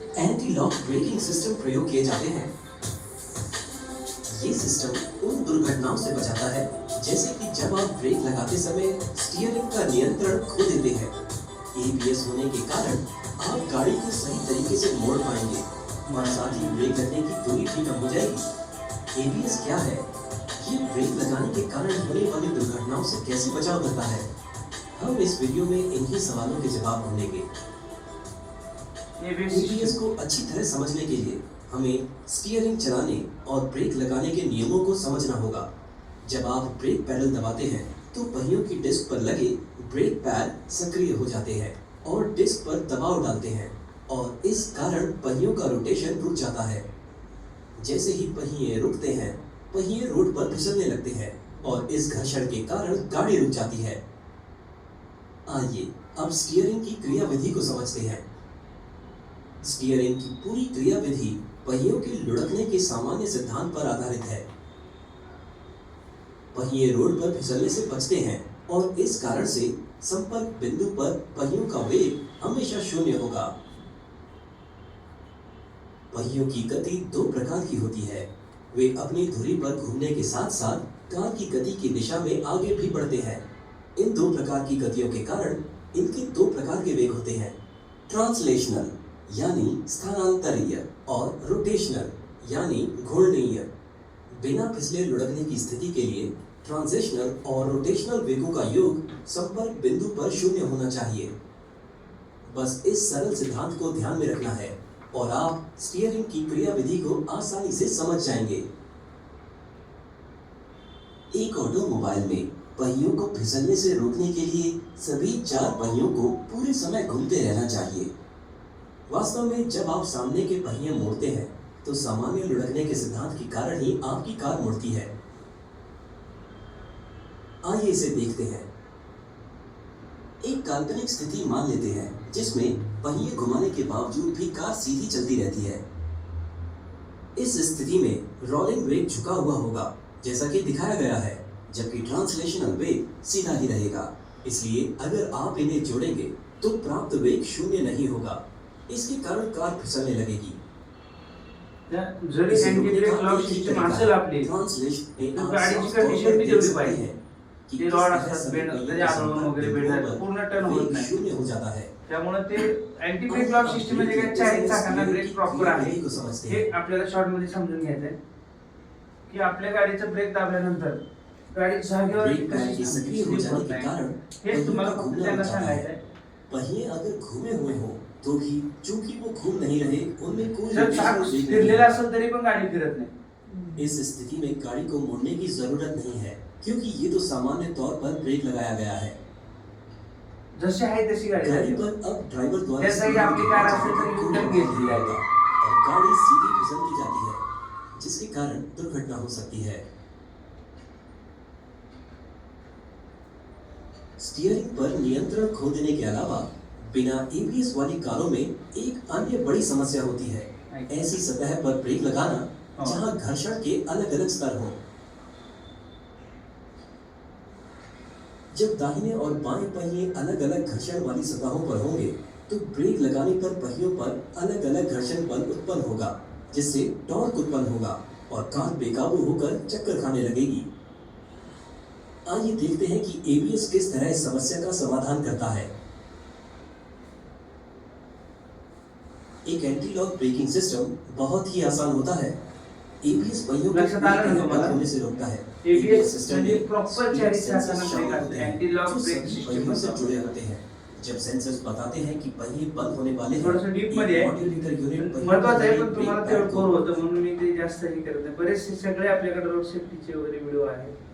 Anti lock braking system प्रयोग किए जाते हैं। ये सिस्टम उन दुर्घटनाओं से बचाता है जैसे कि जब आप ब्रेक लगाते समय स्टीयरिंग का नियंत्रण खो देते हैं। एबीएस होने के कारण आप गाड़ी को सही तरीके से मोड़ पाएंगे और साथ ही ब्रेक लगने की दूरी भी कम हो जाएगी। एबीएस क्या है? ये ब्रेक लगाने के कारण होने वाली दुर्घटनाओं से कैसे बचाव करता है? हम इस वीडियो में इन्हीं सवालों के जवाब ढूंढेंगे। एबीएस को अच्छी तरह समझने के लिए हमें स्टीयरिंग चलाने और ब्रेक लगाने के नियमों को समझना होगा। जब आप ब्रेक पैडल दबाते हैं तो पहियों की डिस्क पर लगे ब्रेक पैड सक्रिय हो जाते हैं और डिस्क पर दबाव डालते हैं और इस कारण पहियों का रोटेशन रुक जाता है। जैसे ही पहिए रुकते हैं, पहिए रोड पर फिसलने लगते हैं और इस घर्षण के कारण गाड़ी रुक जाती है। आइए अब स्टीयरिंग की क्रियाविधि को समझते हैं। स्टीयरिंग की पूरी क्रियाविधि पहियों के लुढ़कने के सामान्य सिद्धांत पर आधारित है। पहिए रोड पर फिसलने से बचते हैं और इस कारण से संपर्क बिंदु पर पहियों का वेग हमेशा शून्य होगा। पहियों की गति दो प्रकार की होती है। वे अपनी धुरी पर घूमने के साथ साथ कार की गति की दिशा में आगे भी बढ़ते हैं। इन दो प्रकार की गतियों के कारण इनके दो प्रकार के वेग होते हैं, ट्रांसलेशनल यानी स्थानांतरीय और रोटेशनल यानी घूर्णनीय। बिना फिसले लुढ़कने की स्थिति के लिए ट्रांजिशनल और रोटेशनल वेगों का योग संपर्क बिंदु पर शून्य होना चाहिए। बस इस सरल सिद्धांत को ध्यान में रखना है और आप स्टीयरिंग की क्रियाविधि को आसानी से समझ जाएंगे। एक ऑटोमोबाइल में पहियों को फिसलने से रोकने के लिए सभी चार पहियों को पूरे समय घूमते रहना चाहिए। वास्तव में जब आप सामने के पहिए मोड़ते हैं तो सामान्य लुढ़कने के सिद्धांत के कारण ही आपकी कार मुड़ती है। आइए इसे देखते हैं। एक काल्पनिक स्थिति मान लेते हैं जिसमें पहिए घुमाने के बावजूद भी कार सीधी चलती रहती है। इस स्थिति में रोलिंग वेग झुका हुआ होगा जैसा कि दिखाया गया है, जबकि ट्रांसलेशनल वेग सीधा ही रहेगा। इसलिए अगर आप इन्हें जोड़ेंगे तो प्राप्त वेग शून्य नहीं होगा। इसके कारण कार फिसलने लगेगी। जरी एंटी ब्रेक लॉक सिस्टम असेल आपली तर गाडीची कंडिशन बी तेवढी पाहिजे की ते रॉड असतात बेंड जरी आदळून वगैरे बेंड झालं पूर्ण टर्न होत नाही, शून्य हो जाता है। त्यामुळे ते एंटी ब्रेक लॉक सिस्टम म्हणजे काय, चारी चाकांना ब्रेक प्रॉपर आहे हे आपल्याला शॉर्ट मध्ये समजून घ्यायचं आहे की आपल्या गाडीचा ब्रेक दाबल्यानंतर गाडी जागेवर कशी सक्रिय हो जाने के कारण हे तुम्हाला फक्त त्यांना सांगायचं आहे। पहिए अगर घूमे हुए हो तो भी चूंकि वो घूम नहीं रहे, उनमें कोई फिरलेला असेल तरी पण गाडी फिरत नाही। इस स्थिति में गाड़ी को मोड़ने की जरूरत नहीं है क्योंकि ये तो सामान्य तौर पर ब्रेक लगाया गया है। जैसे है तैसी गाड़ी पर अब ड्राइवर द्वारा जैसे ही आपकी कार असेल तर यूटर्न घेतली जाएगा और गाड़ी सीधी फिसलती जाती है जिसके कारण दुर्घटना हो सकती है। स्टीयरिंग पर नियंत्रण खो देने के अलावा बिना एबीएस वाली कारों में एक अन्य बड़ी समस्या होती है, ऐसी सतह पर ब्रेक लगाना जहां घर्षण के अलग अलग स्तर हों। जब दाहिने और बाएं पहिए अलग अलग घर्षण वाली सतहों पर होंगे तो ब्रेक लगाने पर पहियों पर अलग अलग घर्षण बल उत्पन्न होगा जिससे टॉर्क उत्पन्न होगा और कार बेकाबू होकर चक्कर खाने लगेगी। आइए देखते हैं कि एबीएस किस तरह इस समस्या का समाधान करता है। एक एंटी लॉक ब्रेकिंग सिस्टम बहुत ही आसान होता है। एबीएस पहियों को होने से रोकता है। एबीएस सिस्टम में प्रॉपर चारी चाकांना ब्रेक आते हैं, एंटी लॉक ब्रेक सिस्टम से जुड़े होते हैं। जब सेंसर्स बताते हैं कि पहिए बंद होने वाले हैं, थोडंसं डीप मध्ये आहे, महत्त्वाचं आहे पण तुम्हाला ते कोर होतं म्हणून मी ते जास्त हे करत नाही। बरेचसे सगळे आपल्याकडे रोड सेफ्टीचे वगैरे व्हिडिओ आहेत